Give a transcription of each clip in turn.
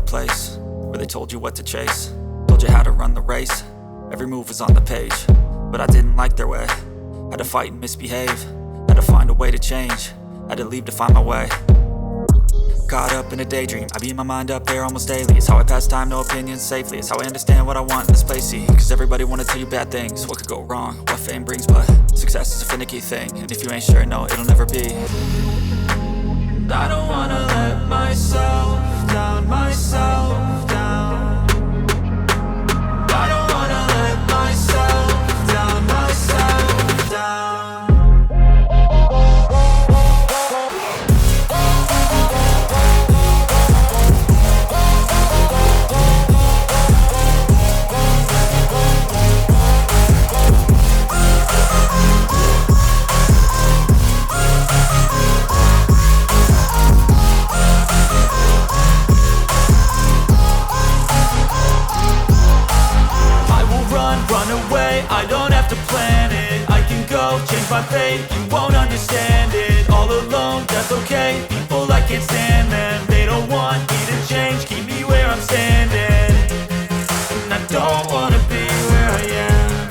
place where they told you what to chase, told you how to run the race. Every move was on the page, but I didn't like their way. Had to fight and misbehave, had to find a way to change, had to leave to find my way. Caught up in a daydream, I beat my mind up there almost daily. It's how I pass time, no opinions safely. It's how I understand what I want in this place, see. Cause everybody wanna tell you bad things, what could go wrong, what fame brings. But success is a finicky thing, and if you ain't sure, no, it'll never be. I don't wanna let myself down, myself down. I don't wanna let myself down, myself down. I don't have to plan it, I can go change my fate. You won't understand it, all alone, that's okay. People, I can't stand them, they don't want me to change. Keep me where I'm standing, and I don't wanna be where I am.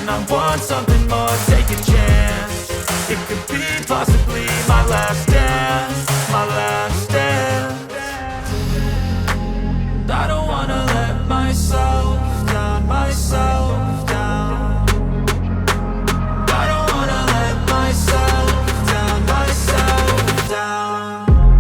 And I want something more.